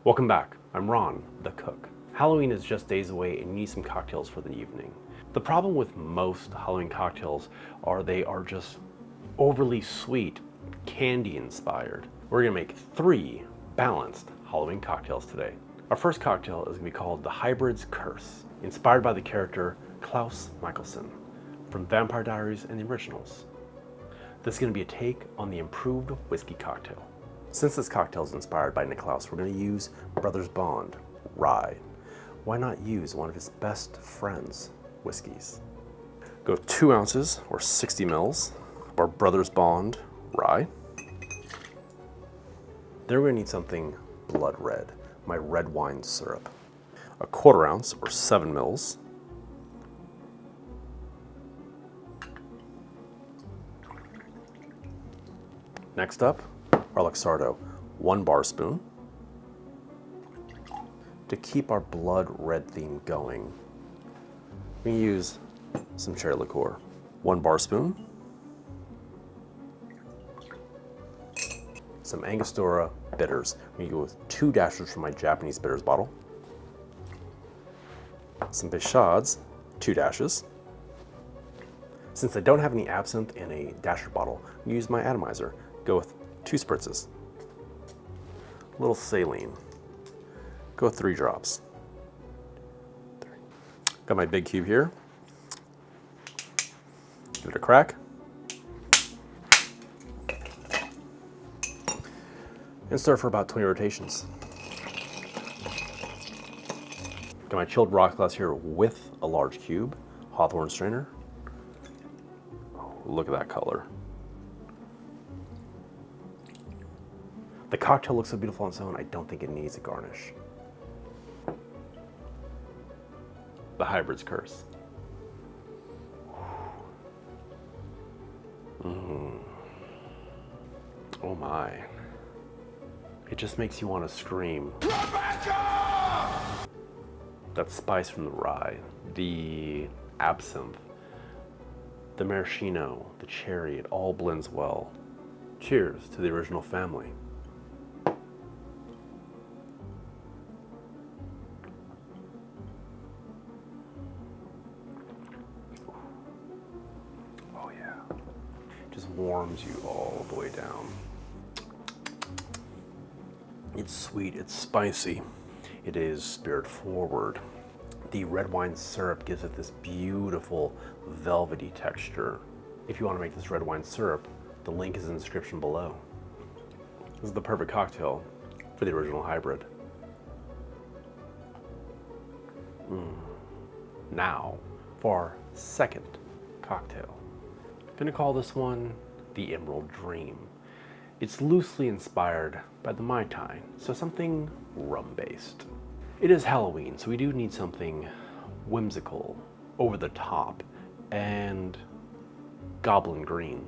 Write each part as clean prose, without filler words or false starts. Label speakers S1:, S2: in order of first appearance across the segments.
S1: Welcome back. I'm Ron, the cook. Halloween is just days away and you need some cocktails for the evening. The problem with most Halloween cocktails are they are just overly sweet, candy inspired. We're gonna make 3 balanced Halloween cocktails today. Our first cocktail is gonna be called the Hybrid's Curse, inspired by the character Klaus Michelson from Vampire Diaries and the originals. This is gonna be a take on the improved whiskey cocktail. Since this cocktail is inspired by Niklaus, we're going to use Brothers Bond Rye. Why not use one of his best friends' whiskeys? Go 2 ounces or 60 mils of our Brothers Bond Rye. Then we're going to need something blood red, my red wine syrup. A 1/4 ounce or 7 mils. Next up, our Luxardo, 1 bar spoon. To keep our blood red theme going, we use some cherry liqueur. 1 bar spoon. Some Angostura bitters. We go with 2 dashers from my Japanese bitters bottle. Some Bichades, 2 dashes. Since I don't have any absinthe in a dasher bottle, I use my atomizer. Go with 2 spritzes. A little saline. Go with 3 drops. Got my big cube here. Give it a crack. And stir for about 20 rotations. Got my chilled rocks glass here with a large cube, Hawthorne strainer. Oh, look at that color. The cocktail looks so beautiful on its own, I don't think it needs a garnish. The Hybrid's Curse. Oh my. It just makes you want to scream. Rebecca! That spice from the rye, the absinthe, the maraschino, the cherry, it all blends well. Cheers to the original family. Just warms you all the way down. It's sweet, it's spicy. It is spirit forward. The red wine syrup gives it this beautiful velvety texture. If you want to make this red wine syrup, the link is in the description below. This is the perfect cocktail for the original hybrid. Now for our second cocktail. I'm gonna call this one the Emerald Dream. It's loosely inspired by the Mai Tai, so something rum-based. It is Halloween, so we do need something whimsical, over the top, and goblin green.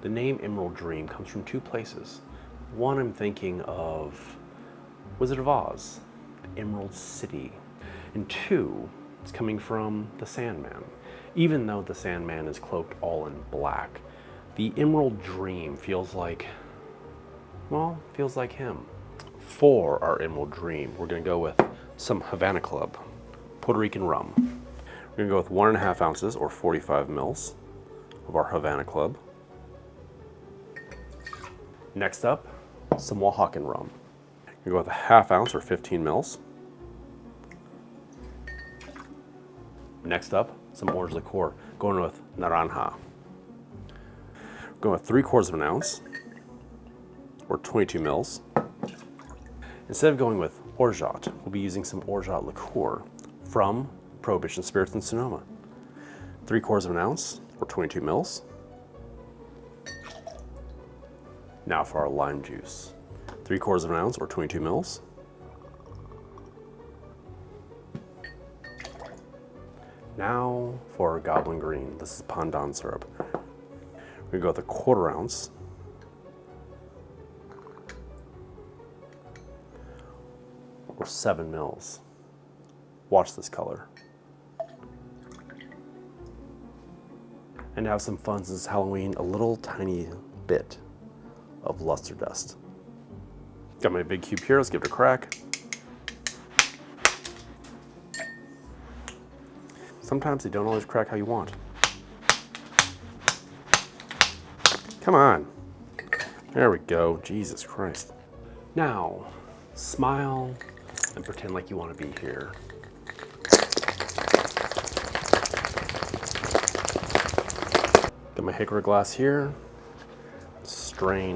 S1: The name Emerald Dream comes from 2 places. One, I'm thinking of Wizard of Oz, the Emerald City. And 2, it's coming from the Sandman. Even though the Sandman is cloaked all in black, the Emerald Dream feels like him. For our Emerald Dream, we're gonna go with some Havana Club, Puerto Rican rum. We're gonna go with 1.5 ounces or 45 mils of our Havana Club. Next up, some Oaxacan rum. We're gonna go with 1/2 ounce or 15 mils. Next up, some orange liqueur, going with naranja. Going with 3/4 of an ounce, or 22 mils. Instead of going with orgeat, we'll be using some orgeat liqueur from Prohibition Spirits in Sonoma. 3/4 of an ounce, or 22 mils. Now for our lime juice. 3/4 of an ounce, or 22 mils. Now for our goblin green. This is pandan syrup. We're gonna go with 1/4 ounce. Or 7 mils. Watch this color. And have some fun since it's Halloween, a little tiny bit of luster dust. Got my big cube here, let's give it a crack. Sometimes they don't always crack how you want. Come on. There we go. Jesus Christ. Now, smile and pretend like you want to be here. Got my hickory glass here. Strain.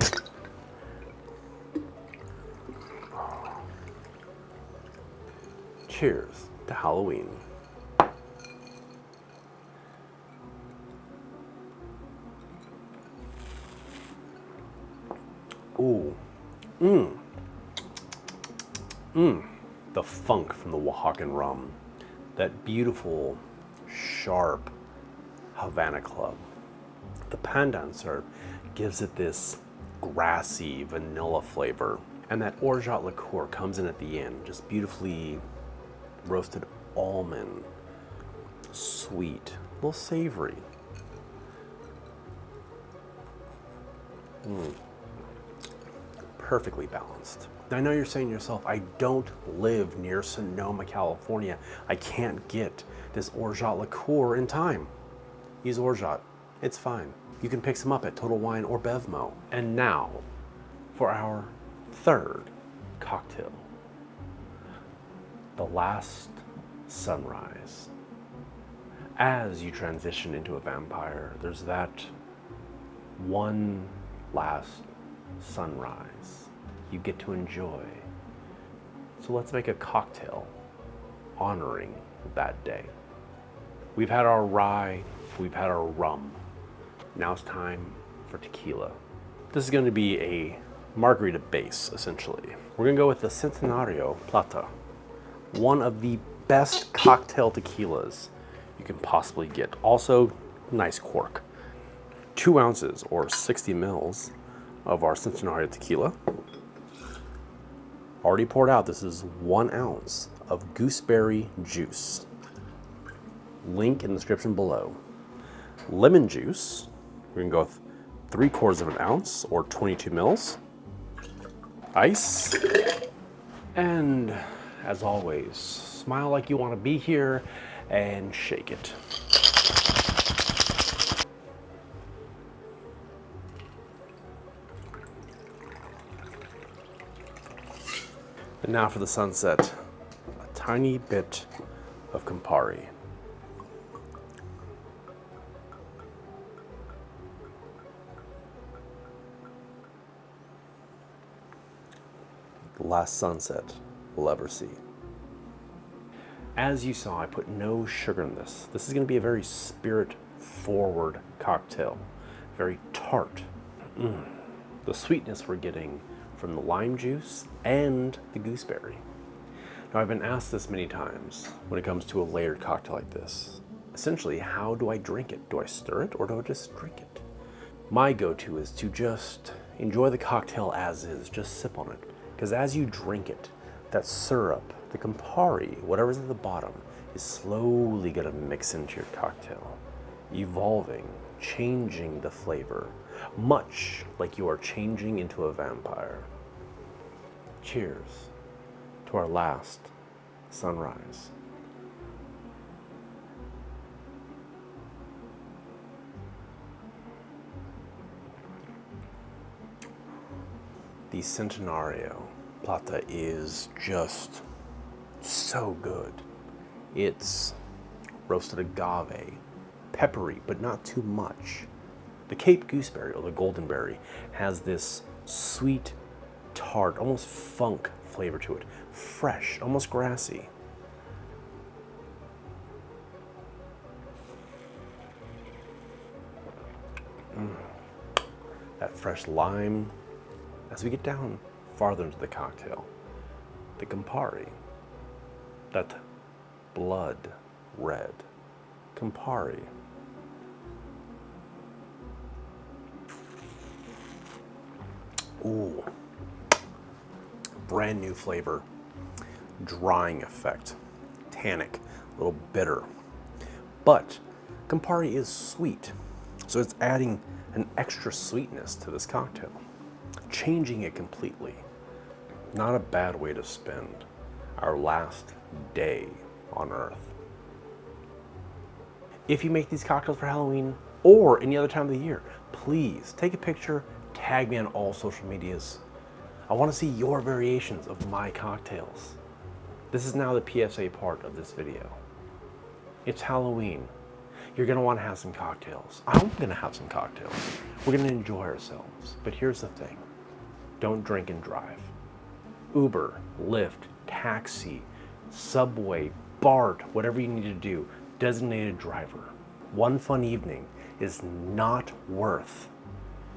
S1: Cheers to Halloween. Ooh. The funk from the Oaxacan rum. That beautiful, sharp Havana Club. The pandan syrup gives it this grassy vanilla flavor. And that orgeat liqueur comes in at the end, just beautifully roasted almond, sweet, a little savory. Perfectly balanced. Now, I know you're saying to yourself, I don't live near Sonoma, California. I can't get this orgeat liqueur in time. Use orgeat. It's fine. You can pick some up at Total Wine or Bevmo. And now, for our third cocktail. The last sunrise. As you transition into a vampire, there's that one last sunrise you get to enjoy. So let's make a cocktail honoring that day. We've had our rye, we've had our rum. Now it's time for tequila. This is going to be a margarita base, essentially. We're going to go with the Centenario Plata, one of the best cocktail tequilas you can possibly get. Also, nice cork. 2 ounces or 60 mils of our Centenario tequila. Already poured out, this is 1 ounce of gooseberry juice. Link in the description below. Lemon juice, we're gonna go with 3/4 of an ounce or 22 mils. Ice. And as always, smile like you want to be here and shake it. And now for the sunset, a tiny bit of Campari. The last sunset we'll ever see. As you saw, I put no sugar in this. This is going to be a very spirit-forward cocktail, very tart. The sweetness we're getting from the lime juice and the gooseberry. Now, I've been asked this many times when it comes to a layered cocktail like this. Essentially, how do I drink it? Do I stir it or do I just drink it? My go-to is to just enjoy the cocktail as is, just sip on it. Because as you drink it, that syrup, the Campari, whatever's at the bottom, is slowly gonna mix into your cocktail, evolving, changing the flavor, much like you are changing into a vampire. Cheers to our last sunrise. The Centenario Plata is just so good. It's roasted agave, peppery, but not too much. The Cape gooseberry, or the goldenberry, has this sweet, tart, almost funk flavor to it. Fresh, almost grassy. That fresh lime. As we get down farther into the cocktail, the Campari, that blood red Campari. Ooh, brand new flavor, drying effect, tannic, a little bitter. But Campari is sweet, so it's adding an extra sweetness to this cocktail, changing it completely. Not a bad way to spend our last day on Earth. If you make these cocktails for Halloween or any other time of the year, please take a picture, tag me on all social medias. I want to see your variations of my cocktails. This is now the PSA part of this video. It's Halloween. You're gonna want to have some cocktails. I'm gonna have some cocktails. We're gonna enjoy ourselves. But here's the thing. Don't drink and drive. Uber, Lyft, taxi, Subway, BART, whatever you need to do, designated driver. One fun evening is not worth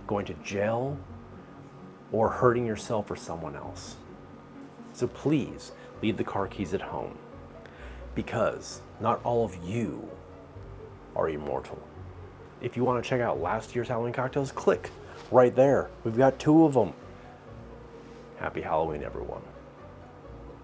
S1: going to jail or hurting yourself or someone else. So please leave the car keys at home, because not all of you are immortal. If you want to check out last year's Halloween cocktails, click right there. We've got 2 of them. Happy Halloween, everyone.